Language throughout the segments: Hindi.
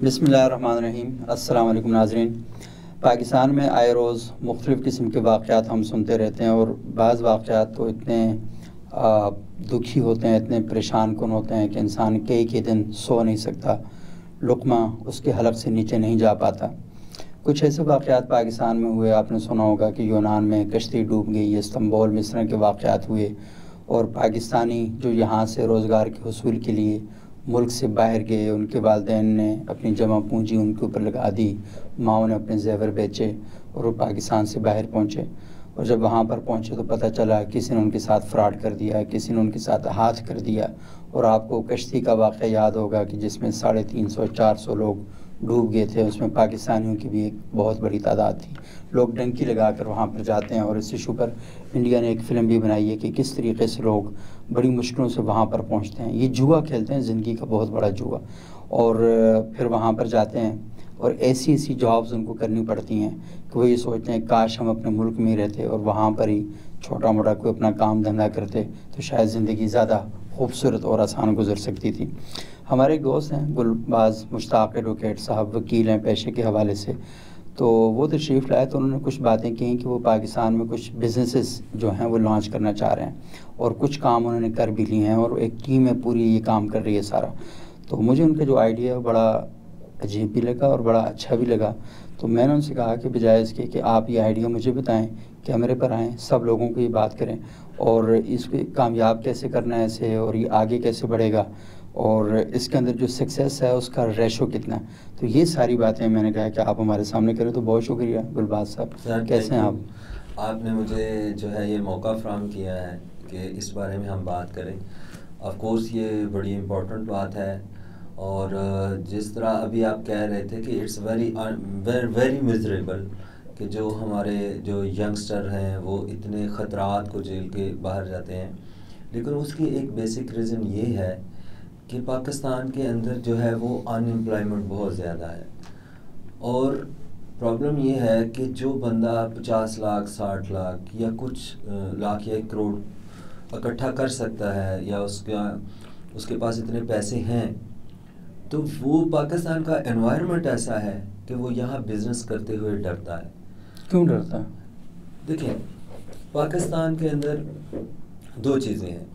बिस्मिल्लाहिर्रहमानिर्रहीम। अस्सलाम वालेकुम नाज़रीन। पाकिस्तान में आए रोज़ मुख्तलिफ़ किस्म के वाक़यात हम सुनते रहते हैं और बाज़ वाक़यात तो इतने दुखी होते हैं, इतने परेशान कुन होते हैं कि इंसान कई दिन सो नहीं सकता, लुक़मा उसके हलक़ से नीचे नहीं जा पाता। कुछ ऐसे वाक़यात पाकिस्तान में हुए, आपने सुना होगा कि यूनान में कश्ती डूब गई, इस्तांबुल में इस तरह के वाक़यात हुए और पाकिस्तानी जो यहाँ से रोज़गार के हुसूल के लिए मुल्क से बाहर गए, उनके वालिदैन ने अपनी जमा पूंजी उनके ऊपर लगा दी, माओं ने अपने ज़ेवर बेचे और वो पाकिस्तान से बाहर पहुँचे। और जब वहाँ पर पहुँचे तो पता चला किसी ने उनके साथ फ्रॉड कर दिया, किसी ने उनके साथ हाथ कर दिया। और आपको कश्ती का वाक़या याद होगा कि जिसमें 350-400 लोग डूब गए थे, उसमें पाकिस्तानियों की भी एक बहुत बड़ी तादाद थी। लोग डंकी लगा कर वहाँ पर जाते हैं और इस इशू पर इंडिया ने एक फ़िल्म भी बनाई है कि किस तरीके से लोग बड़ी मुश्किलों से वहाँ पर पहुँचते हैं। ये जुआ खेलते हैं, ज़िंदगी का बहुत बड़ा जुआ। और फिर वहाँ पर जाते हैं और ऐसी जॉब्स उनको करनी पड़ती हैं कि वो ये सोचते हैं काश हम अपने मुल्क में ही रहते और वहाँ पर ही छोटा मोटा कोई अपना काम धंधा करते तो शायद ज़िंदगी ज़्यादा खूबसूरत और आसान गुजर सकती थी। हमारे एक दोस्त हैं गुलबाज मुश्ताक एडवोकेट साहब, वकील हैं पेशे के हवाले से, तो वो तशरीफ़ लाए तो उन्होंने कुछ बातें की कि वो पाकिस्तान में कुछ बिज़नेसेस जो हैं वो लॉन्च करना चाह रहे हैं और कुछ काम उन्होंने कर भी लिए हैं और एक टीम है पूरी ये काम कर रही है सारा। तो मुझे उनका जो आइडिया है बड़ा अजीब भी लगा और बड़ा अच्छा भी लगा। तो मैंने उनसे कहा कि बजाय इसके कि आप ये आइडिया मुझे बताएं, कैमरे पर आएँ, सब लोगों को ये बात करें और इसको कामयाब कैसे करना है इसे और ये आगे कैसे बढ़ेगा और इसके अंदर जो सक्सेस है उसका रेशो कितना है। तो ये सारी बातें मैंने कहा कि आप हमारे सामने करें। तो बहुत शुक्रिया गुलबाज साहब, कैसे हैं आप? आपने मुझे जो है ये मौका फ़राहम किया है कि इस बारे में हम बात करें। ऑफ कोर्स ये बड़ी इम्पोर्टेंट बात है और जिस तरह अभी आप कह रहे थे कि इट्स वेरी मिजरेबल कि जो हमारे जो यंगस्टर हैं वो इतने ख़तरात को झेल के बाहर जाते हैं, लेकिन उसकी एक बेसिक रीज़न ये है कि पाकिस्तान के अंदर जो है वो अनएम्प्लॉयमेंट बहुत ज़्यादा है। और प्रॉब्लम ये है कि जो बंदा 50 लाख 60 लाख या कुछ लाख या 1 करोड़ इकट्ठा कर सकता है या उसके पास इतने पैसे हैं, तो वो पाकिस्तान का एनवायरनमेंट ऐसा है कि वो यहाँ बिज़नेस करते हुए डरता है। क्यों डरता है? देखिए, पाकिस्तान के अंदर 2 चीज़ें हैं।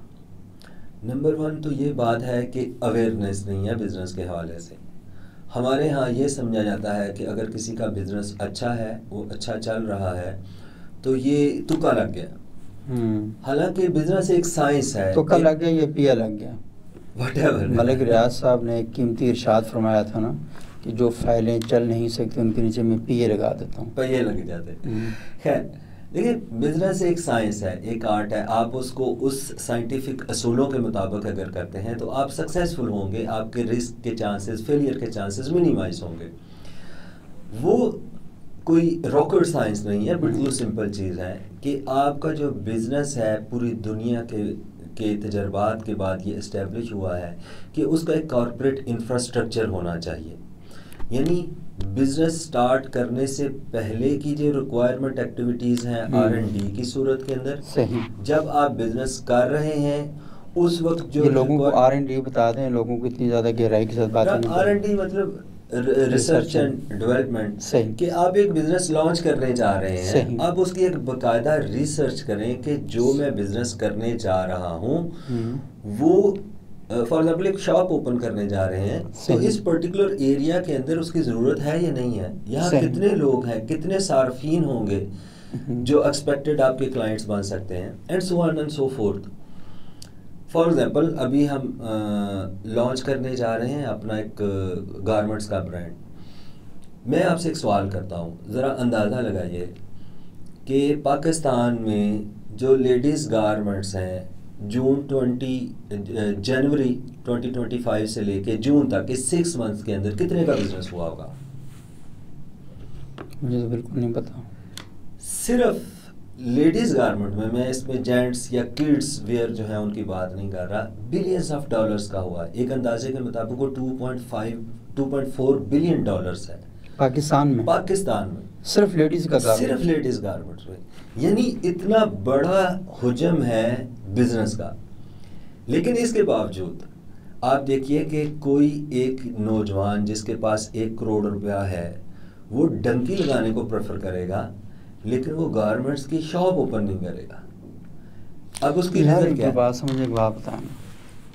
नंबर 1 तो ये बात है कि अवेयरनेस नहीं है बिज़नेस के हवाले से। हमारे यहाँ ये समझा जाता है कि अगर किसी का बिज़नेस अच्छा है, वो अच्छा चल रहा है, तो ये तुक्का लग गया। हालांकि बिज़नेस एक साइंस है। तुक्का लग गया या पिया लग गया, व्हाटएवर। मलिक रियाज साहब ने एक कीमती इरशाद फरमाया था ना कि जो फाइलें चल नहीं सकती उनके नीचे मैं पिए लगा देता हूँ, पिए लग जाते। खैर, देखिए, बिज़नेस एक साइंस है, एक आर्ट है। आप उसको उस साइंटिफिक असूलों के मुताबिक अगर करते हैं तो आप सक्सेसफुल होंगे, आपके रिस्क के चांसेस, फेलियर के चांसेस मिनिमाइज होंगे। वो कोई रॉकेट साइंस नहीं है, बिल्कुल सिंपल चीज़ है कि आपका जो बिज़नेस है पूरी दुनिया के तजर्बात के बाद ये इस्टेब्लिश हुआ है कि उसका एक कॉर्पोरेट इंफ्रास्ट्रक्चर होना चाहिए। यानी बिज़नेस स्टार्ट करने से पहले की जो रिक्वायरमेंट एक्टिविटीज़ हैं R&D की सूरत के अंदर, जब आप बिज़नेस कर रहे हैं उस वक्त जो लोगों को R&D बता दें, लोगों को इतनी ज़्यादा गहराई के साथ बात नहीं। R&D मतलब रिसर्च एंड डेवलपमेंट, कि आप एक बिज़नेस लॉन्च करने जा रहे हैं, आप उसकी एक बाकायदा रिसर्च करें कि जो मैं बिज़नेस करने जा रहा हूँ वो फॉर एग्जाम्पल एक शॉप ओपन करने जा रहे हैं, तो इस पर्टिकुलर एरिया के अंदर उसकी ज़रूरत है या नहीं है, यहाँ कितने लोग हैं, कितने सार्फिन होंगे जो एक्सपेक्टेड आपके क्लाइंट्स बन सकते हैं, and so on and so fourth. For example अभी हम लॉन्च करने जा रहे हैं अपना एक गारमेंट्स का ब्रांड। मैं आपसे एक सवाल करता हूँ, ज़रा अंदाज़ा लगाइए कि पाकिस्तान में जो लेडीज़ गारमेंट्स हैं जनवरी 2025 से लेके जून तक इस 6 मंथ्स के अंदर कितने का बिजनेस हुआ होगा? मुझे तो बिल्कुल नहीं पता। सिर्फ लेडीज़ गारमेंट में, मैं इसमें जेंट्स या किड्स वेयर जो है उनकी बात नहीं कर रहा, बिलियंस ऑफ डॉलर्स का हुआ। एक अंदाजे के मुताबिक वो 2.4 बिलियन डॉलर्स है पाकिस्तान में सिर्फ लेडीज़ गारमेंट्स में। यानी इतना बड़ा हुजम है बिजनेस का। लेकिन इसके बावजूद आप देखिए कि कोई एक नौजवान जिसके पास 1 करोड़ रुपया है वो डंकी लगाने को प्रेफर करेगा, लेकिन वो गारमेंट्स की शॉप ओपन नहीं करेगा। अब उसकी रीज़न क्या है? बात समझे, एक बात बताएं,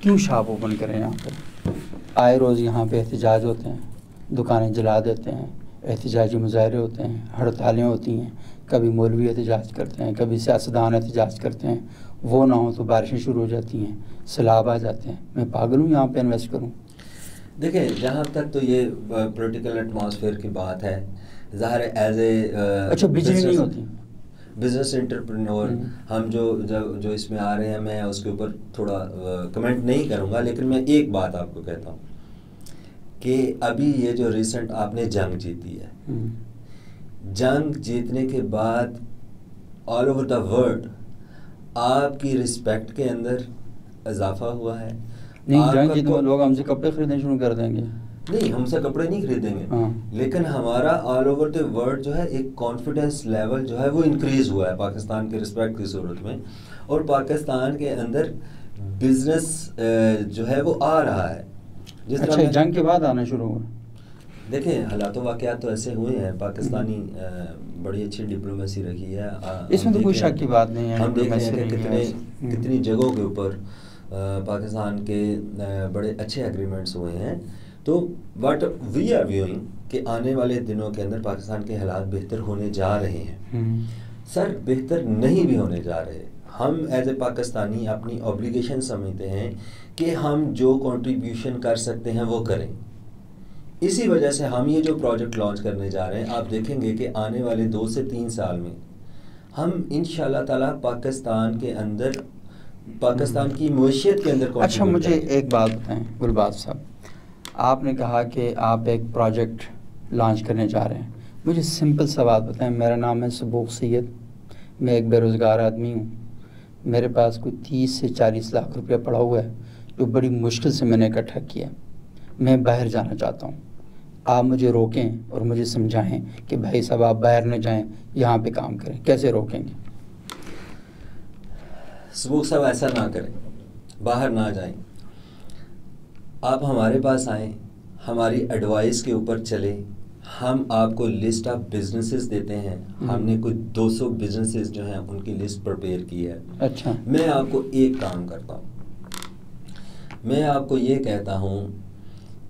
क्यों शॉप ओपन करें? यहाँ पर आए रोज़ यहाँ पे एहतजाज होते हैं, दुकानें जला देते हैं, एहतजाजी मुजाहरे होते हैं, हड़तालें होती हैं, कभी मौलवी एहतजाज करते हैं, कभी सियासतदान एहतजाज करते हैं, वो ना हो तो बारिशें शुरू हो जाती हैं, सैलाब आ जाते हैं। मैं पागल हूँ यहाँ पे इन्वेस्ट करूँ? देखिए, जहाँ तक तो ये पॉलिटिकल एटमॉस्फेयर की बात है, ज़ाहिर है एज ए अच्छा, बिजली नहीं होती? बिजनेस एंटरप्रेन्योर हम जो इसमें आ रहे हैं, मैं उसके ऊपर थोड़ा कमेंट नहीं करूँगा, लेकिन मैं एक बात आपको कहता हूँ कि अभी ये जो रिसेंट आपने जंग जीती है, जंग जीतने के बाद ऑल ओवर द वर्ल्ड आपकी रिस्पेक्ट के अंदर इजाफा हुआ है। नहीं, जंग जीतने में लोग हमसे कपड़े खरीदने शुरू कर देंगे। नहीं, हमसे कपड़े नहीं खरीदेंगे, लेकिन हमारा ऑल ओवर द वर्ल्ड जो है एक कॉन्फिडेंस लेवल जो है वो इंक्रीज हुआ है पाकिस्तान के रिस्पेक्ट की सूरत में, और पाकिस्तान के अंदर बिजनेस जो है वो आ रहा है। जिस अच्छा, जंग के बाद आना शुरू हुआ? देखें, हालात वाक़यात तो ऐसे हुए हैं, पाकिस्तानी बड़ी अच्छी डिप्लोमेसी रही है, इसमें तो कोई शक की बात नहीं है। हम देख रहे हैं कि कितनी जगहों के ऊपर पाकिस्तान के बड़े अच्छे एग्रीमेंट्स हुए हैं। तो बट वी आर व्यूइंग कि आने वाले दिनों के अंदर पाकिस्तान के हालात बेहतर होने जा रहे हैं। सर, बेहतर नहीं भी होने जा रहे। हम एज ए पाकिस्तानी अपनी ऑब्लिगेशन समझते हैं कि हम जो कंट्रीब्यूशन कर सकते हैं वो करें। इसी वजह से हम ये जो प्रोजेक्ट लॉन्च करने जा रहे हैं, आप देखेंगे कि आने वाले 2 से 3 साल में हम इंशाल्लाह ताला पाकिस्तान के अंदर, पाकिस्तान की मईशत के अंदर। अच्छा, मुझे एक बात बताएं गुलबाज साहब, आपने कहा कि आप एक प्रोजेक्ट लॉन्च करने जा रहे हैं। मुझे सिंपल सा बात बताएं, मेरा नाम है सबूक सैयद, मैं एक बेरोज़गार आदमी हूँ, मेरे पास कोई 30 से 40 लाख रुपया पड़ा हुआ है जो बड़ी मुश्किल से मैंने इकट्ठा किया। मैं बाहर जाना चाहता हूँ, आप मुझे रोकें और मुझे समझाएं कि भाई साहब आप बाहर न जाएं, यहाँ पे काम करें। कैसे रोकेंगे? सबूक साहब, ऐसा ना करें, बाहर ना जाएं, आप हमारे पास आएँ, हमारी एडवाइस के ऊपर चले। हम आपको लिस्ट ऑफ बिजनेसेस देते हैं, हमने कुछ 200 बिजनेसेस जो हैं उनकी लिस्ट प्रिपेयर की है। अच्छा, मैं आपको एक काम करता हूँ, मैं आपको ये कहता हूँ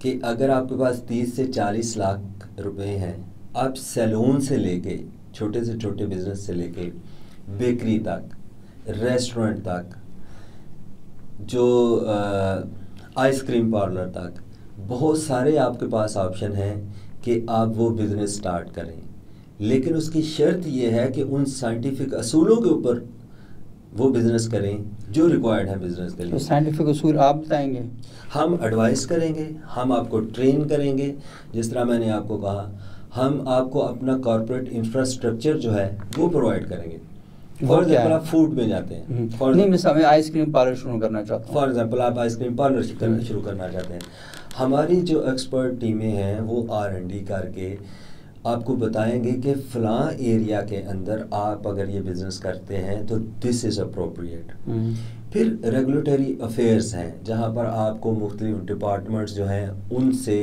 कि अगर आपके पास 30 से 40 लाख रुपए हैं, आप सैलून से लेके, छोटे से छोटे बिजनेस से लेके बेकरी तक, रेस्टोरेंट तक, जो आइसक्रीम पार्लर तक, बहुत सारे आपके पास ऑप्शन हैं कि आप वो बिज़नेस स्टार्ट करें। लेकिन उसकी शर्त ये है कि उन साइंटिफिक असूलों के ऊपर वो बिज़नेस करें जो रिक्वायर्ड है बिज़नेस के लिए। तो साइंटिफिक असूल आप बताएंगे? हम एडवाइस करेंगे, हम आपको ट्रेन करेंगे। जिस तरह मैंने आपको कहा, हम आपको अपना कॉर्पोरेट इंफ्रास्ट्रक्चर जो है वो प्रोवाइड करेंगे। फॉर एग्जाम्पल, आप फूड में जाते हैं, नहीं, मैं आइसक्रीम पार्लर शुरू करना चाहता हूँ। फॉर एग्जाम्पल, आप आइसक्रीम पार्लर शुरू करना चाहते हैं, हमारी जो एक्सपर्ट टीमें हैं वो R&D करके आपको बताएंगे कि फ़लाँ एरिया के अंदर आप अगर ये बिज़नेस करते हैं तो दिस इज़ अप्रोप्रिएट। फिर रेगुलेटरी अफेयर्स हैं जहाँ पर आपको मुख्तलिफ डिपार्टमेंट्स जो हैं उनसे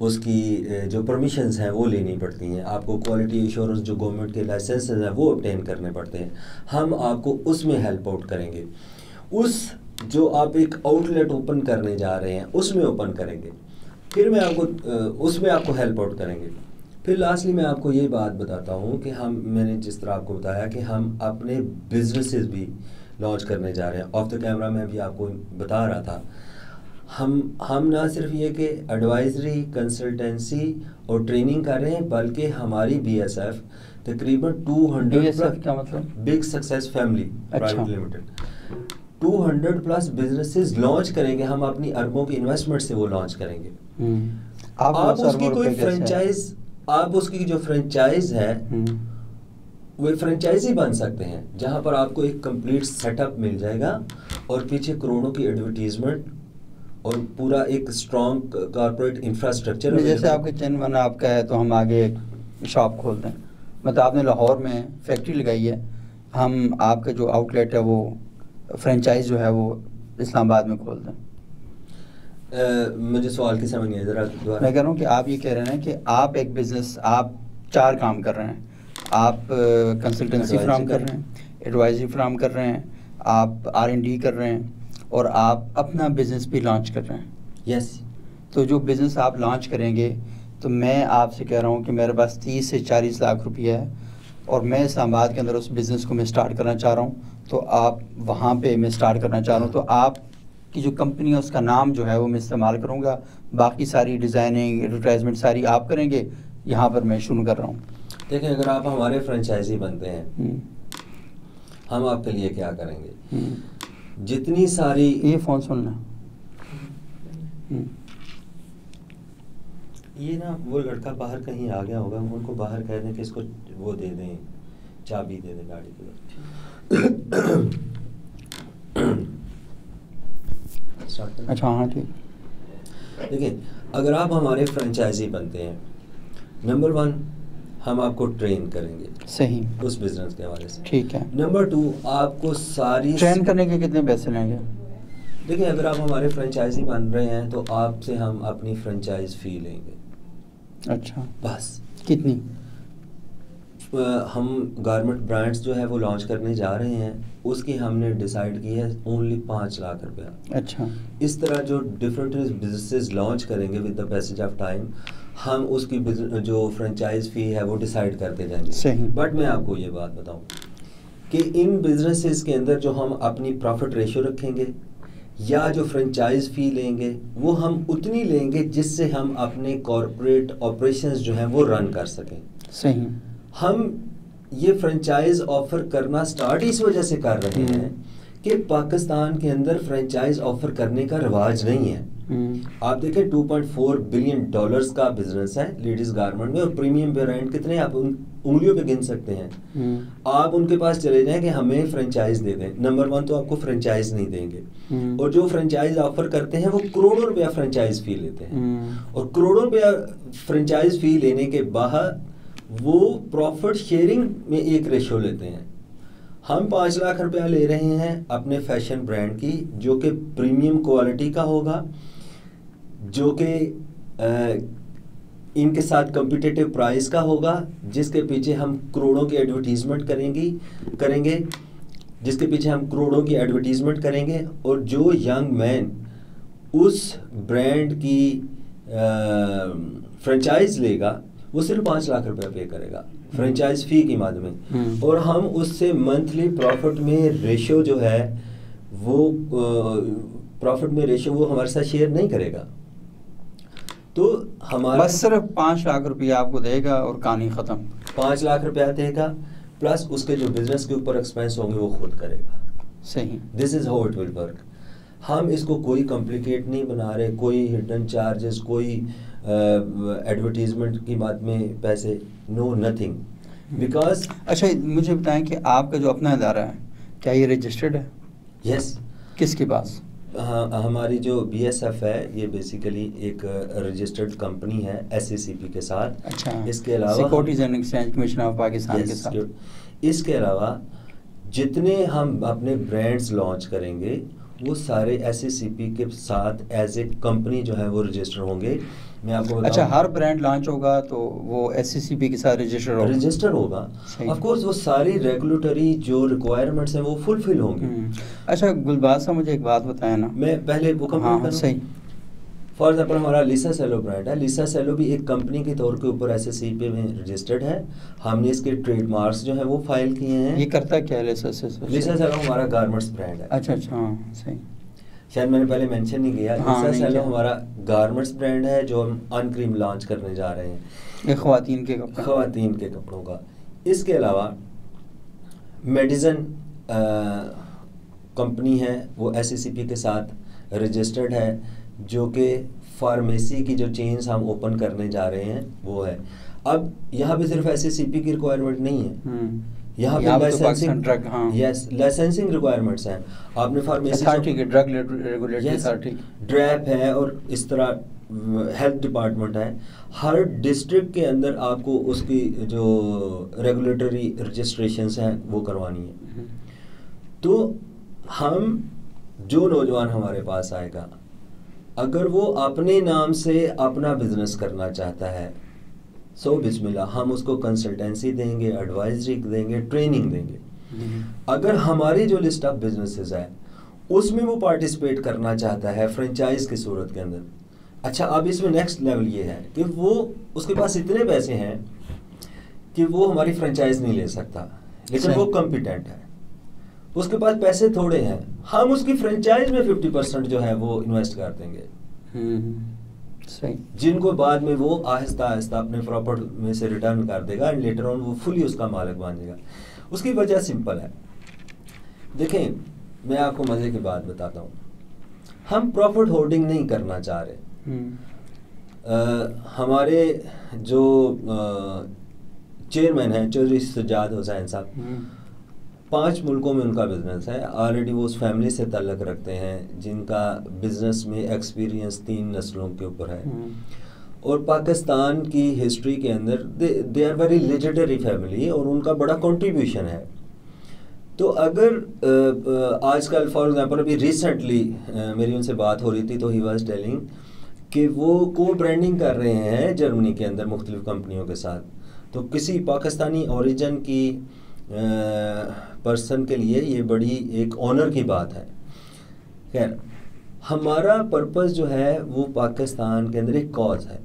उसकी जो परमिशंस हैं वो लेनी पड़ती हैं। आपको क्वालिटी इंश्योरेंस जो गवर्नमेंट के लाइसेंसेस हैं वो ऑब्टेन करने पड़ते हैं। हम आपको उसमें हेल्प आउट करेंगे। उस जो आप एक आउटलेट ओपन करने जा रहे हैं उसमें ओपन करेंगे, फिर मैं आपको उसमें आपको हेल्प आउट करेंगे। फिर लास्टली मैं आपको ये बात बताता हूँ कि मैंने जिस तरह आपको बताया कि हम अपने बिजनेसेस भी लॉन्च करने जा रहे हैं। ऑफ द कैमरा मैं भी आपको बता रहा था, हम ना सिर्फ ये कि एडवाइजरी, कंसल्टेंसी और ट्रेनिंग कर रहे हैं, बल्कि हमारी BSF तकरीबन 200 क्या मतलब? Big success family private limited 200 plus businesses launch करेंगे। हम अपनी अरबों की इन्वेस्टमेंट से वो लॉन्च करेंगे। आप उसकी कोई फ्रेंचाइज, आप उसकी जो फ्रेंचाइज है वो फ्रेंचाइजी बन सकते हैं, जहां पर आपको एक कंप्लीट सेटअप मिल जाएगा और पीछे करोड़ों की एडवर्टीजमेंट और पूरा एक स्ट्रॉन्ग कॉर्पोरेट इंफ्रास्ट्रक्चर। जैसे आपके चैन आपका है तो हम आगे एक शॉप खोल दें, मतलब आपने लाहौर में फैक्ट्री लगाई है, हम आपका जो आउटलेट है वो फ्रेंचाइज जो है वो इस्लामाबाद में खोल दें। मुझे सवाल की समझ नहीं है, ज़रा दोबारा। मैं कह रहा हूँ कि आप ये कह रहे हैं कि आप एक बिज़नेस, आप 4 काम कर रहे हैं। आप कंसल्टेंसी फ्राहम कर रहे हैं, एडवाइजरी फ्राहम कर रहे हैं, आप R&D कर रहे हैं और आप अपना बिज़नेस भी लॉन्च कर रहे हैं। यस। तो जो बिज़नेस आप लॉन्च करेंगे, तो मैं आपसे कह रहा हूँ कि मेरे पास 30 से 40 लाख रुपया है और मैं इस्लामाबाद के अंदर उस बिज़नेस को मैं स्टार्ट करना चाह रहा हूँ, तो आप वहाँ पे मैं स्टार्ट करना चाह रहा हूँ, तो आप की जो कंपनी है उसका नाम जो है वो मैं इस्तेमाल करूँगा, बाकी सारी डिज़ाइनिंग एडवर्टाइजमेंट सारी आप करेंगे, यहाँ पर मैं शुरू कर रहा हूँ। देखिए, अगर आप हमारे फ्रेंचाइजी बनते हैं, हम आपके लिए क्या करेंगे, जितनी सारी ये फ़ोन सुनना, ये ना वो लड़का बाहर कहीं आ गया होगा, उनको बाहर कह दें कि इसको वो दे दें, चाबी दे दें गाड़ी की। अच्छा हाँ ठीक। देखिए, अगर आप हमारे फ्रेंचाइजी बनते हैं, नंबर 1 हम आपको ट्रेन करेंगे सही उस बिजनेस के हवाले से। ठीक है। नंबर 2 आपको सारी ट्रेन करने के कितने पैसे लेंगे? देखिए, अगर आप हमारे फ्रेंचाइजी बन रहे हैं तो आपसे हम अपनी फ्रेंचाइज फी लेंगे। अच्छा, बस कितनी? हम गारमेंट ब्रांड्स जो है वो लॉन्च करने जा रहे हैं, उसकी हमने डिसाइड की है ओनली 5 लाख रुपया। अच्छा, इस तरह जो डिफरेंट बिजनेसेस लॉन्च करेंगे with the passage of time, हम उसकी जो फ्रेंचाइज फ़ी है वो डिसाइड करते जाएंगे। सही। बट मैं आपको ये बात बताऊं कि इन बिजनेसेस के अंदर जो हम अपनी प्रॉफिट रेशियो रखेंगे या जो फ्रेंचाइज फ़ी लेंगे वो हम उतनी लेंगे जिससे हम अपने कॉरपोरेट ऑपरेशंस जो हैं वो रन कर सकें। सही। हम ये फ्रेंचाइज ऑफर करना स्टार्ट इस वजह से कर रहे हैं कि पाकिस्तान के अंदर फ्रेंचाइज ऑफर करने का रिवाज नहीं है। आप देखें, $2.4 बिलियन का बिजनेस है लेडीज गारमेंट में, और प्रीमियम ब्रांड कितने आप उंगलियों पे गिन सकते हैं। आप उनके पास चले जाएं कि हमें फ्रेंचाइज दे दें, नंबर 1 तो आपको फ्रेंचाइज नहीं देंगे, और जो फ्रेंचाइज ऑफर करते हैं वो करोड़ों रुपया फ्रेंचाइज फी लेते हैं, और करोड़ों रुपया फ्रेंचाइज फी लेने के बाद वो प्रॉफिट शेयरिंग में एक रेशो लेते हैं। हम 5 लाख रुपया ले रहे हैं अपने फैशन ब्रांड की, जो कि प्रीमियम क्वालिटी का होगा, जो कि इनके साथ कम्पिटिटिव प्राइस का होगा, जिसके पीछे हम करोड़ों की एडवर्टीजमेंट करेंगे, जिसके पीछे हम करोड़ों की एडवर्टीजमेंट करेंगे, और जो यंग मैन उस ब्रांड की फ्रेंचाइज लेगा वो सिर्फ 5 लाख रुपया पे करेगा फ्रेंचाइज फी की माध्यम में, और हम उससे मंथली प्रॉफिट में रेशियो जो है वो वो हमारे साथ शेयर नहीं करेगा। तो हमारा बस सिर्फ 5 लाख रुपया आपको देगा और कहानी ख़त्म। 5 लाख रुपया देगा, प्लस उसके जो बिजनेस के ऊपर एक्सपेंस होंगे वो खुद करेगा। सही। This is how it will work. हम इसको कोई कॉम्प्लिकेट नहीं बना रहे, कोई हिडन चार्जेस, कोई एडवर्टीजमेंट की बात में पैसे, नो नथिंग, बिकॉज। अच्छा, मुझे बताएं कि आपका जो अपना इदारा है क्या ये रजिस्टर्ड है? यस। किसके पास? हाँ, हमारी जो BSF है ये बेसिकली एक रजिस्टर्ड कंपनी है SACP के साथ। अच्छा, इसके अलावा securities and exchange commission of Pakistan के साथ। इसके अलावा जितने हम अपने ब्रांड्स लॉन्च करेंगे वो सारे SACP के साथ एज ए कंपनी जो है वो रजिस्टर होंगे। मैं आपको बताऊं, अच्छा, हर ब्रांड लॉन्च होगा तो वो SACP के साथ रजिस्टर होगा। ऑफ कोर्स वो सारी रेगुलेटरी जो रिक्वायरमेंट्स हैं वो फुलफिल होंगी। अच्छा गुलबाज साहब, मुझे एक बात बताया ना, मैं पहले वो कंप्लीट करूं। सही। फॉर एग्जाम्पल हमारा लिसा सेलो ब्रांड है, लिसा सेलो भी एक कंपनी के तौर के ऊपर SACP में रजिस्टर्ड है। हमने इसके ट्रेडमार्क्स जो है वो फाइल किए हैं। ये करता क्या है लिसा सेलो? लिसा सेलो हमारा गारमेंट्स ब्रांड है। अच्छा अच्छा, हाँ सही, शायद मैंने पहले मेंशन नहीं किया। लिसा सेलो हमारा गारमेंट्स ब्रांड है जो हम अनक्रीम लॉन्च करने जा रहे हैं, ये ख़वातीन के कपड़ों का। इसके अलावा मेडिसन कंपनी है वो SACP के साथ रजिस्टर्ड है, जो कि फार्मेसी की जो चेन्स हम ओपन करने जा रहे हैं वो है। अब यहाँ पे सिर्फ SACP की रिक्वायरमेंट नहीं है, यहाँ पे लाइसेंसिंग, यस, लाइसेंसिंग रिक्वायरमेंट्स हैं। आपने फार्मेसी ड्रग रेगुलेटरी अथॉरिटी, ड्रैप है, और इस तरह हेल्थ डिपार्टमेंट है। हर डिस्ट्रिक्ट के अंदर आपको उसकी जो रेगुलेटरी रजिस्ट्रेशंस हैं वो करवानी है। तो हम जो नौजवान हमारे पास आएगा अगर वो अपने नाम से अपना बिजनेस करना चाहता है, सो बिस्मिल्लाह, हम उसको कंसल्टेंसी देंगे, एडवाइजरी देंगे, ट्रेनिंग देंगे। अगर हमारी जो लिस्ट ऑफ बिजनेसेस है उसमें वो पार्टिसिपेट करना चाहता है फ्रेंचाइज की सूरत के अंदर, अच्छा अब इसमें नेक्स्ट लेवल ये है कि वो उसके पास इतने पैसे हैं कि वो हमारी फ्रेंचाइज नहीं ले सकता, लेकिन वो कॉम्पिटेंट है, उसके पास पैसे थोड़े हैं, हम उसकी फ्रेंचाइज में 50% जो है वो इन्वेस्ट कर देंगे, सही, जिनको बाद में वो आहिस्ता आहिस्ता अपने प्रॉपर्टी में से रिटर्न कर देगा एंड लेटर ऑन वो फुली उसका मालिक बन जाएगा। उसकी वजह सिंपल है, देखें मैं आपको मजे की बात बताता हूँ, हम प्रॉफिट होल्डिंग नहीं करना चाह रहे। हमारे जो चेयरमैन हैं चौधरी सज्जाद हुसैन साहब, 5 मुल्कों में उनका बिजनेस है, ऑलरेडी वो उस फैमिली से ताल्लुक़ रखते हैं जिनका बिजनेस में एक्सपीरियंस 3 नस्लों के ऊपर है, और पाकिस्तान की हिस्ट्री के अंदर they are very legendary family और उनका बड़ा कंट्रीब्यूशन है। तो अगर आजकल फॉर एग्जांपल अभी रिसेंटली मेरी उनसे बात हो रही थी तो ही वाज टेलिंग कि वो को ब्रांडिंग कर रहे हैं जर्मनी के अंदर मुख्तलिफ कंपनियों के साथ, तो किसी पाकिस्तानी ओरिजिन की पर्सन के लिए ये बड़ी एक ऑनर की बात है। खैर हमारा पर्पस जो है वो पाकिस्तान के अंदर एक कॉज है,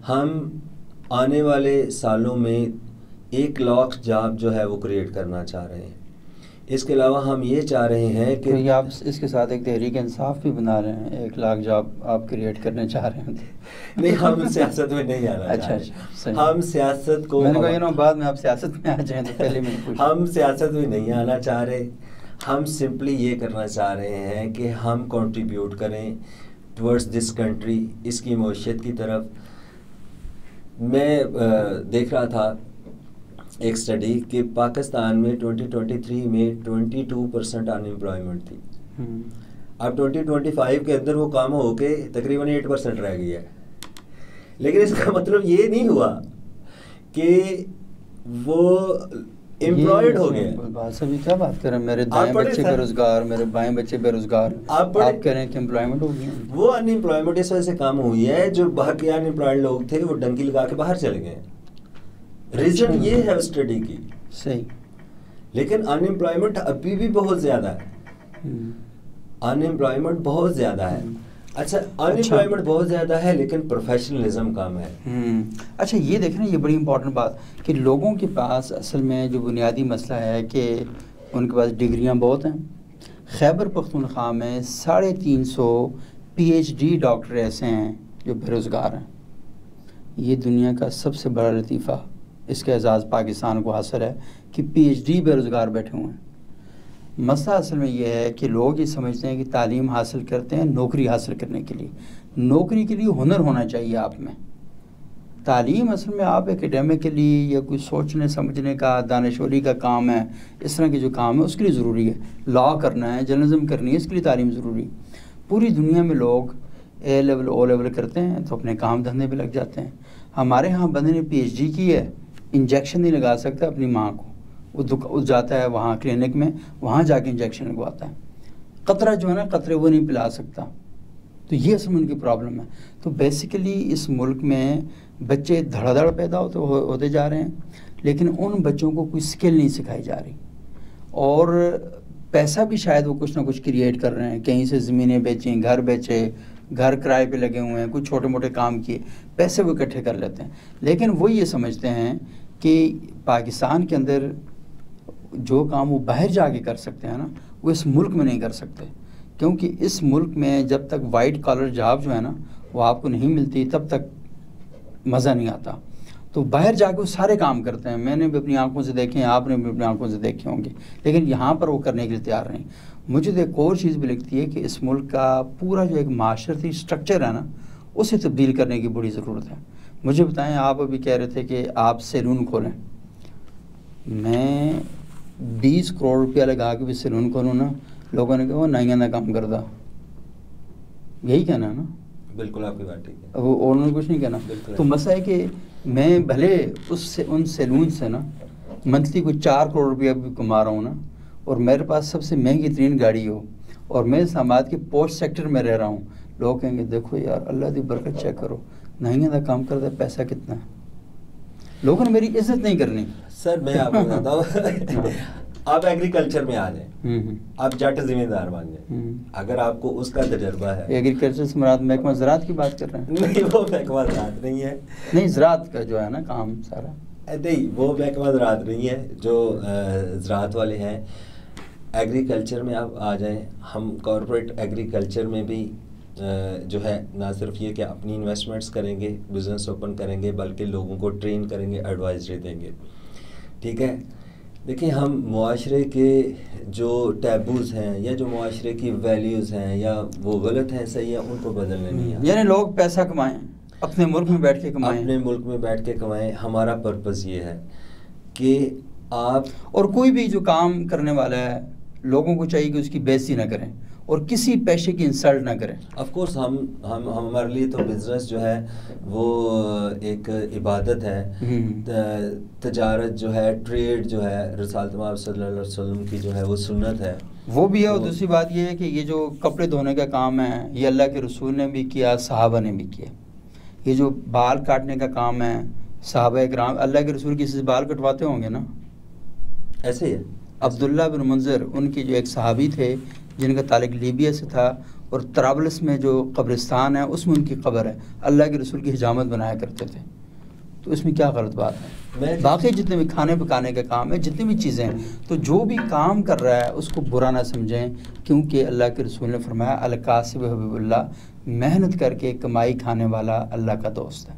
हम आने वाले सालों में 1 लाख जॉब जो है वो क्रिएट करना चाह रहे हैं। इसके अलावा हम ये चाह रहे हैं कि तो आप इसके साथ एक तहरीक इंसाफ भी बना रहे हैं, 1 लाख जॉब आप क्रिएट करने चाह रहे हैं? नहीं, हम सियासत में नहीं आना अच्छा, चाह रहे। हम सियासत को मैंने कहा बाद में आप सियासत में आ जाएं तो पहले मैंने पूछा। हम सियासत में नहीं आना चाह रहे, हम सिंपली ये करना चाह रहे हैं कि हम कंट्रीब्यूट करें टुवर्ड्स दिस कंट्री, इसकी मईशत की तरफ। मैं देख रहा था एक स्टडी कि पाकिस्तान में 2023 में 22% अनएम्प्लॉयमेंट थी, अब 2025 के अंदर वो कम होके तकरीबन 8% रह गई है। लेकिन इसका मतलब ये नहीं हुआ कि वो एम्प्लॉयड हो गए। अभी क्या बात कर रहे हैं, मेरे दाएं बच्चे बेरोजगार, मेरे बाएं बच्चे बेरोजगार, आप कह रहे हैं कि एम्प्लॉयमेंट हो गई? वो अनएम्प्लॉयमेंट इस वजह से कम हुई है, जो बाकी अनएम्प्लॉयड लोग थे वो डंकी लगा के बाहर चले गए। रीजन ये है स्टडी की, सही, लेकिन अनएम्प्लॉयमेंट अभी भी बहुत ज्यादा है, अनएम्प्लॉयमेंट बहुत ज्यादा है। अच्छा, अनएम्प्लॉयमेंट बहुत ज्यादा है लेकिन प्रोफेशनलिज्म कम है। अच्छा, ये देखें ना, ये बड़ी इंपॉर्टेंट बात कि लोगों के पास असल में जो बुनियादी मसला है कि उनके पास डिग्रियां बहुत हैं। खैबर पख्तूनख्वा में 350 PhD डॉक्टर ऐसे हैं जो बेरोज़गार हैं। ये दुनिया का सबसे बड़ा लतीफ़ा, इसका एजाज़ पाकिस्तान को हासिल है कि PhD बेरोज़गार बैठे हुए हैं। मसला असल में यह है कि लोग ये समझते हैं कि तालीम हासिल करते हैं नौकरी हासिल करने के लिए। नौकरी के लिए हुनर होना चाहिए आप में। तालीम असल में आप एकेडमिकली या कोई सोचने समझने का, दानिशोरी का काम है, इस तरह के जो काम है उसके लिए ज़रूरी है। लॉ करना है, जर्नलिज्म करनी है, इसके लिए तालीम ज़रूरी है। पूरी दुनिया में लोग A लेवल O लेवल करते हैं तो अपने काम धंधे पे लग जाते हैं। हमारे यहाँ बंदे ने PhD की है, इंजेक्शन नहीं लगा सकता अपनी माँ को, वो जाता है वहाँ क्लिनिक में, वहाँ जाके इंजेक्शन लगवाता है। कतरा जो है ना, कतरे वो नहीं पिला सकता। तो ये असल में उनकी प्रॉब्लम है। तो बेसिकली इस मुल्क में बच्चे धड़ाधड़ पैदा होते जा रहे हैं, लेकिन उन बच्चों को कोई स्किल नहीं सिखाई जा रही, और पैसा भी शायद वो कुछ ना कुछ क्रिएट कर रहे हैं। कहीं से ज़मीनें बेचें, घर बेचे, घर किराए पे लगे हुए हैं, कुछ छोटे मोटे काम किए, पैसे वो इकट्ठे कर लेते हैं। लेकिन वो ये समझते हैं कि पाकिस्तान के अंदर जो काम वो बाहर जाके कर सकते हैं ना, वो इस मुल्क में नहीं कर सकते, क्योंकि इस मुल्क में जब तक वाइट कॉलर जॉब जो है ना वो आपको नहीं मिलती तब तक मज़ा नहीं आता। तो बाहर जाके वो सारे काम करते हैं। मैंने भी अपनी आंखों से देखे हैं, आपने भी अपनी आंखों से देखे होंगे, लेकिन यहाँ पर वो करने के लिए तैयार नहीं। मुझे तो एक और चीज़ भी लगती है कि इस मुल्क का पूरा जो एक माशरती स्ट्रक्चर है ना, उसे तब्दील करने की बड़ी ज़रूरत है। मुझे बताएं, आप अभी कह रहे थे कि आप सैलून खोलें। मैं 20 करोड़ रुपया लगा के भी सैलून खोलूँ ना, लोगों ने कहा नाइया ना काम करदा, यही कहना है ना? बिल्कुल, आपकी बात ठीक है। वो उन्होंने कुछ नहीं कहना। तो मसला है कि मैं भले उन सैलून से ना मंथली कोई 4 करोड़ रुपया भी कमा रहा हूँ ना, और मेरे पास सबसे महंगी तरीन गाड़ी हो, और मैं इस्लामाबाद के पोस्ट सेक्टर में रह रहा हूँ, लोग कहेंगे देखो यार अल्लाह दी बरकत चेक करो, नहीं दा काम करता पैसा कितना है, लोगों ने मेरी इज्जत नहीं करनी। सर मैं आपको बताता हूँ आप एग्रीकल्चर में आ जाए, आप जट जिम्मेदार बन जाए, अगर आपको उसका तजर्बा है। एग्रीकल्चर से मुराद महकमा ज़राअत की बात कर रहे हैं? नहीं, वो महकमा ज़राअत नहीं है। नहीं, ज़राअत का जो है ना काम सारा, नहीं वो महकमा ज़राअत नहीं है, जो ज़राअत वाले हैं। एग्रीकल्चर में आप आ जाएं, हम कॉर्पोरेट एग्रीकल्चर में भी जो है ना सिर्फ ये कि अपनी इन्वेस्टमेंट्स करेंगे, बिजनेस ओपन करेंगे, बल्कि लोगों को ट्रेन करेंगे, एडवाइजरी देंगे। ठीक है, देखिए हम मुआशरे के जो टैबूज़ हैं या जो मुआशरे की वैल्यूज़ हैं या वो गलत हैं सही है, उनको बदलने नहीं है। यानी लोग पैसा कमाएं, अपने मुल्क में बैठ के कमाएं, अपने मुल्क में बैठ के कमाएं। हमारा पर्पज़ ये है कि आप, और कोई भी जो काम करने वाला है लोगों को चाहिए कि उसकी बेइज्जती ना करें और किसी पेशे की इंसल्ट ना करें। ऑफ कोर्स हम हमारे लिए तो बिज़नेस जो है वो एक इबादत है, तजारत जो है, ट्रेड जो है, रसूल सल्लल्लाहु अलैहि वसल्लम की जो है वो सुन्नत है, वो भी है। और दूसरी बात ये है कि ये जो कपड़े धोने का काम है ये अल्लाह के रसूल ने भी किया, सहाबा ने भी किया। ये जो बाल काटने का काम है, सहाबा इकराम अल्लाह के रसूल किसी से बाल कटवाते होंगे ना? ऐसे ही है। अब्दुल्ला बिन मुंज़िर उनकी जो एक सहाबी थे जिनका ताल्लुक लीबिया से था, और तराबलस में जो कब्रिस्तान है उसमें उनकी कब्र है, अल्लाह के रसूल की हिजामत बनाया करते थे। तो इसमें क्या गलत बात है? बाकी जितने भी खाने पकाने का काम है, जितनी भी चीज़ें हैं, तो जो भी काम कर रहा है उसको बुरा ना समझें, क्योंकि अल्लाह के रसूल ने फरमाया अल-कासिब हबीबुल्लाह, मेहनत करके कमाई खाने वाला अल्लाह का दोस्त है।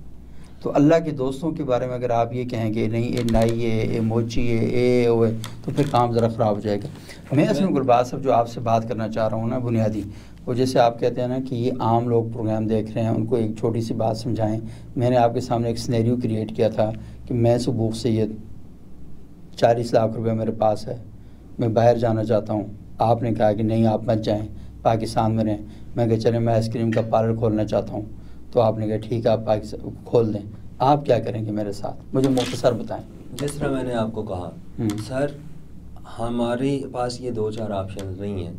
तो अल्लाह के दोस्तों के बारे में अगर आप ये कहें कि नहीं ये नाई है, ये मोची है, ये वो है, तो फिर काम ज़रा ख़राब हो जाएगा। मैं असल में गुलबाज साहब जो आपसे बात करना चाह रहा हूँ ना बुनियादी, वो जैसे आप कहते हैं ना कि ये आम लोग प्रोग्राम देख रहे हैं, उनको एक छोटी सी बात समझाएं। मैंने आपके सामने एक सिनेरियो क्रिएट किया था कि मैं सुबूक सैयद 40 लाख रुपये मेरे पास है, मैं बाहर जाना चाहता हूँ। आपने कहा कि नहीं आप मत जाएँ, पाकिस्तान में रहें। मैं कहा चले मैं आइसक्रीम का पार्लर खोलना चाहता हूँ। तो आपने कहा ठीक है आप पाकिस्तान खोल दें। आप क्या करेंगे मेरे साथ, मुझे मुख्तसर बताएं। जिस तरह मैंने आपको कहा सर, हमारे पास ये 2-4 ऑप्शन नहीं हैं।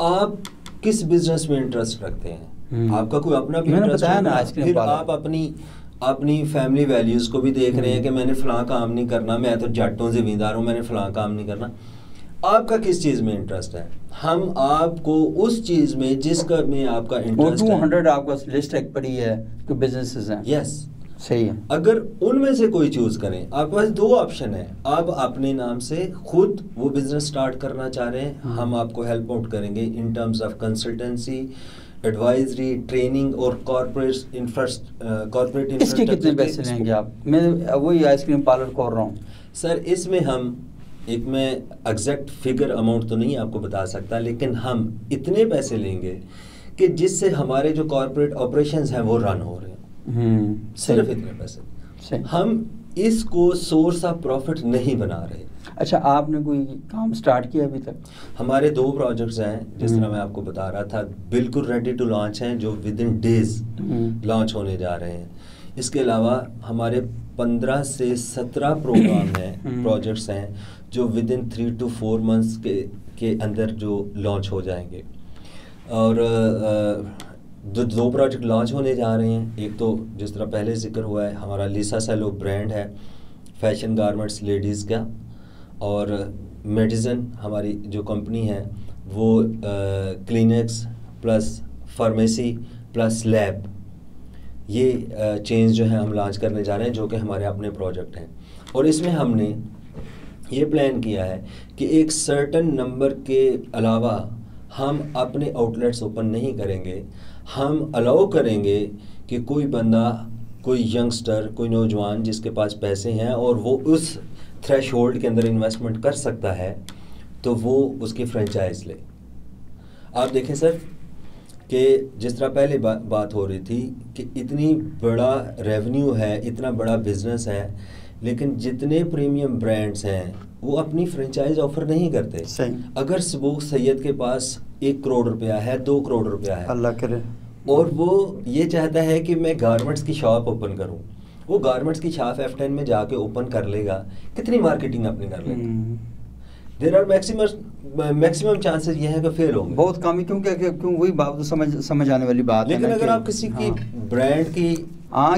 आप किस बिजनेस में इंटरेस्ट रखते हैं? आपका कोई अपना भी इंटरेस्ट है ना, फिर आप अपनी फैमिली वैल्यूज़ को भी देख रहे हैं कि मैंने फ़लाँ काम नहीं करना, मैं तो जट्टों ज़मींदार हूँ, मैंने फ़लाँ काम नहीं करना। आपका किस चीज़ में इंटरेस्ट है? हम आपको उस चीज़ में जिसका में आपका इंटरेस्ट है, 200 आपका लिस्ट एक पड़ी है कि बिजनेसेस हैं। यस सही है। अगर उनमें से कोई चूज करें, आपके पास 2 ऑप्शन है। आप अपने नाम से खुद वो बिजनेस स्टार्ट करना चाह रहे हैं, हम आपको हेल्प आउट करेंगे in terms of consultancy, advisory, training और कॉर्पोरेट इंफ्रास्ट्रक्चर। इसके कितने पैसे लेंगे आप? मैं वही आइसक्रीम पार्लर खोल रहा हूँ सर। इसमें हम मैं एग्जैक्ट फिगर अमाउंट तो नहीं आपको बता सकता, लेकिन हम इतने पैसे लेंगे कि जिससे हमारे जो कॉर्पोरेट ऑपरेशंस हैं वो रन हो रहे हैं। सिर्फ इतने पैसे। हम इसको सोर्स ऑफ प्रॉफिट नहीं बना रहे। अच्छा, आपने कोई काम स्टार्ट किया अभी तक? हमारे 2 प्रोजेक्ट्स हैं, जिस तरह मैं आपको बता रहा था, बिल्कुल रेडी टू लॉन्च हैं, जो विद इन डेज लॉन्च होने जा रहे हैं। इसके अलावा हमारे 15 से 17 प्रोग्राम हैं, प्रोजेक्ट्स हैं, जो विद इन 3 to 4 मंथ्स के अंदर जो लॉन्च हो जाएंगे। और 2 प्रोजेक्ट लॉन्च होने जा रहे हैं। एक तो जिस तरह पहले जिक्र हुआ है, हमारा लिसा सेलो ब्रांड है, फैशन गारमेंट्स लेडीज़ का, और मेडिसन हमारी जो कंपनी है वो clinics plus pharmacy plus lab, ये चेंज जो है हम लॉन्च करने जा रहे हैं, जो कि हमारे अपने प्रोजेक्ट हैं। और इसमें हमने ये प्लान किया है कि एक सर्टन नंबर के अलावा हम अपने आउटलेट्स ओपन नहीं करेंगे। हम अलाउ करेंगे कि कोई बंदा, कोई यंगस्टर, कोई नौजवान जिसके पास पैसे हैं और वो उस थ्रेश होल्ड के अंदर इन्वेस्टमेंट कर सकता है, तो वो उसकी फ्रेंचाइज ले। आप देखें सर कि जिस तरह पहले बात हो रही थी कि इतनी बड़ा रेवेन्यू है, इतना बड़ा बिजनेस है, लेकिन जितने प्रीमियम ब्रांड्स हैं वो अपनी फ्रेंचाइज ऑफर नहीं करते। सही। अगर सबूक सैयद के पास 1 करोड़ रुपया है, 2 करोड़ रुपया है, अल्लाह करे, और वो ये चाहता है कि मैं गारमेंट्स की शॉप ओपन करूं, वो गारमेंट्स की शॉप F10 में जाके ओपन कर लेगा, कितनी मार्केटिंग अपनी कर लेगा। देयर आर मैक्सिमम चांसेस ये है कि फेल होंगे, बहुत कम ही, क्यों वही बात तो समझ आने वाली बात है। लेकिन अगर आप किसी की ब्रांड की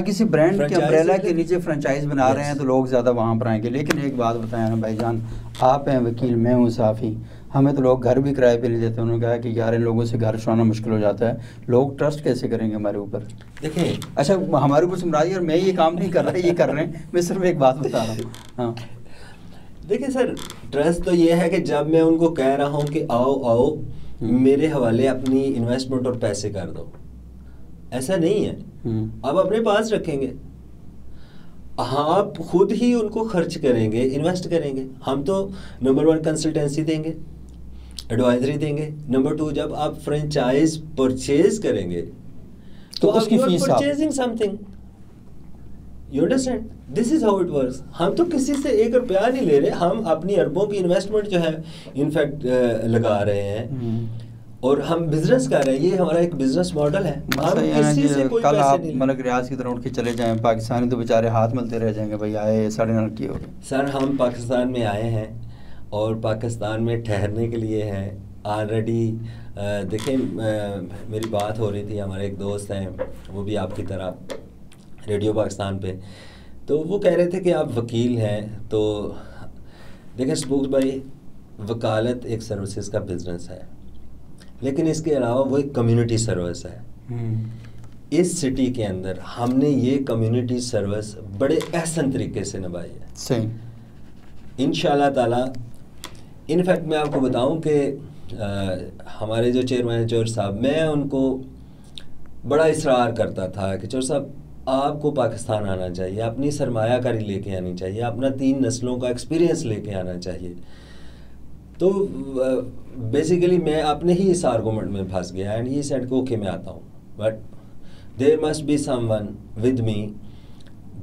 किसी ब्रांड के अम्ब्रेला के नीचे फ्रेंचाइज बना रहे हैं तो लोग ज़्यादा वहाँ पर आएंगे। लेकिन एक बात बताया ना भाईजान, आप हैं वकील, मैं हूँ साफ़ी, हमें तो लोग घर भी किराए पे नहीं देते। उन्होंने कहा कि यार इन लोगों से घर छुड़ाना मुश्किल हो जाता है, लोग ट्रस्ट कैसे करेंगे हमारे ऊपर? देखें, अच्छा हमारे ऊपर समझा यार मैं ये काम नहीं कर रहा, ये कर रहे हैं, मैं सिर्फ एक बात बता रहा हूँ। हाँ देखिए सर, ट्रस्ट तो ये है कि जब मैं उनको कह रहा हूँ कि आओ मेरे हवाले अपनी इन्वेस्टमेंट और पैसे कर दो, ऐसा नहीं है आप अपने पास रखेंगे, आप खुद ही उनको खर्च करेंगे, इन्वेस्ट करेंगे। हम तो नंबर 1 कंसल्टेंसी देंगे, एडवाइजरी देंगे। नंबर 2 जब आप फ्रेंचाइज परचेज करेंगे तो उसकी fees purchasing something, you understand, this is how it works. हम तो किसी से 1 रुपया नहीं ले रहे, हम अपनी अरबों की इन्वेस्टमेंट जो है इनफैक्ट लगा रहे हैं और हम बिजनेस कर रहे हैं। ये हमारा एक बिजनेस मॉडल है। हम किसी से कोई कल आप पैसे नहीं, मलक रियाज की तरह उठ के चले जाएं, पाकिस्तानी तो बेचारे हाथ मलते रह जाएंगे, भाई आए 9:30 की हो गए। सर हम पाकिस्तान में आए हैं और पाकिस्तान में ठहरने के लिए हैं ऑलरेडी। देखें, मेरी बात हो रही थी, हमारे एक दोस्त हैं वो भी आपकी तरह रेडियो पाकिस्तान पे, तो वो कह रहे थे कि आप वकील हैं। तो देखें स्पोक्स भाई, वकालत एक सर्विसेज का बिजनेस है, लेकिन इसके अलावा वो एक कम्युनिटी सर्विस है। इस सिटी के अंदर हमने ये कम्युनिटी सर्विस बड़े एहसन तरीके से निभाई है, सही इंशाल्लाह ताला। इनफैक्ट मैं आपको बताऊं कि हमारे जो चेयरमैन चौर साहब, मैं उनको बड़ा इसरार करता था कि चौर साहब आपको पाकिस्तान आना चाहिए, अपनी सरमायाकारी लेके आनी चाहिए, अपना 3 नस्लों का एक्सपीरियंस लेके आना चाहिए। तो बेसिकली मैं अपने ही इस आर्गूमेंट में फंस गया एंड ही सेड कि ओके मैं आता हूँ, but there must be someone with me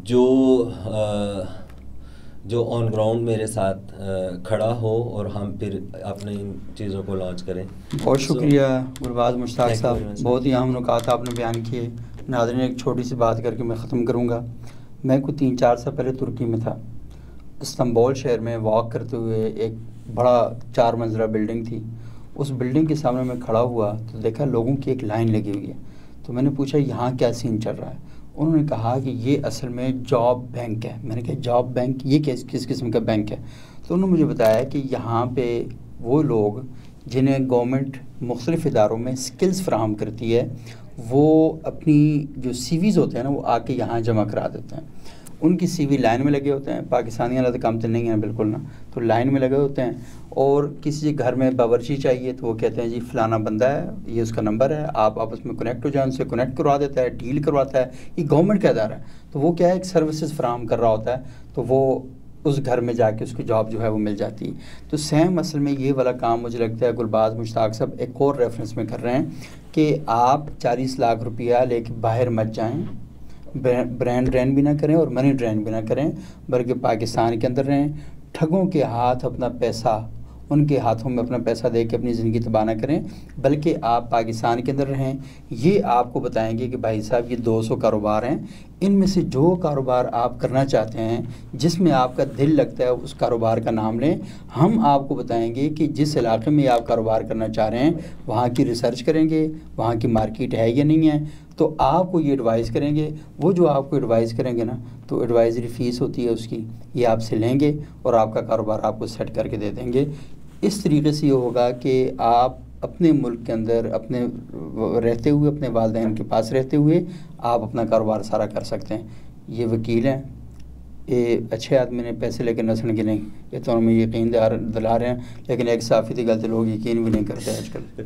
जो ऑन ग्राउंड मेरे साथ खड़ा हो और हम फिर अपने इन चीज़ों को लॉन्च करें। बहुत शुक्रिया गुलबाज मुश्ताक साहब, बहुत ही अहम नुकात आपने बयान किए। नाज़रीन, एक छोटी सी बात करके मैं ख़त्म करूँगा। मैं कुछ 3-4 साल पहले तुर्की में था, इस्तांबुल शहर में वॉक करते हुए एक बड़ा 4 मंजिला बिल्डिंग थी। उस बिल्डिंग के सामने मैं खड़ा हुआ तो देखा लोगों की एक लाइन लगी हुई है। तो मैंने पूछा यहाँ क्या सीन चल रहा है? उन्होंने कहा कि ये असल में जॉब बैंक है। मैंने कहा जॉब बैंक, ये किस किस्म का बैंक है? तो उन्होंने मुझे बताया कि यहाँ पे वो लोग जिन्हें गवर्नमेंट मुख्तलिफ़ इदारों में स्किल्स फराहम करती है, वो अपनी जो CVs होते हैं ना, वो आके यहाँ जमा करा देते हैं। उनकी CV लाइन में लगे होते हैं, पाकिस्तानी वाला तो काम तो नहीं है बिल्कुल ना, तो लाइन में लगे होते हैं। और किसी घर में बावर्ची चाहिए तो वो कहते हैं जी फ़लाना बंदा है, ये उसका नंबर है, आप आपस में कनेक्ट हो जाए, उनसे कनेक्ट करवा देता है, डील करवाता है। ये गवर्नमेंट का इदारा है, तो वो क्या है, एक सर्विसेज फराहम कर रहा होता है, तो वो उस घर में जाके उसकी जॉब जो है वो मिल जाती है। तो सेम असल में ये वाला काम मुझे लगता है गुलबाज मुश्ताक साहब एक और रेफरेंस में कर रहे हैं कि आप 40 लाख रुपया लेके बाहर मत जाएं, ब्रांड ड्रेन भी ना करें और मनी ड्रेन भी ना करें, बल्कि पाकिस्तान के अंदर रहें। ठगों के हाथ अपना पैसा, उनके हाथों में अपना पैसा दे के अपनी ज़िंदगी तबाह ना करें, बल्कि आप पाकिस्तान के अंदर रहें। ये आपको बताएंगे कि भाई साहब ये 200 कारोबार हैं, इनमें से जो कारोबार आप करना चाहते हैं, जिसमें आपका दिल लगता है, उस कारोबार का नाम लें। हम आपको बताएंगे कि जिस इलाके में आप कारोबार करना चाह रहे हैं वहाँ की रिसर्च करेंगे, वहाँ की मार्केट है या नहीं है, तो आपको ये एडवाइस करेंगे। वो जो आपको एडवाइस करेंगे ना, तो एडवाइजरी फ़ीस होती है उसकी, ये आपसे लेंगे और आपका कारोबार आपको सेट करके दे देंगे। इस तरीके से ये होगा कि आप अपने मुल्क के अंदर अपने रहते हुए, अपने वालिदैन के पास रहते हुए आप अपना कारोबार सारा कर सकते हैं। ये वकील हैं, ये अच्छे आदमी ने पैसे लेकर नसन के नहीं, ये तो हमें यकीन दिला रहे हैं, लेकिन एक साफ़ी गलत लोग यकीन भी नहीं करते आजकल।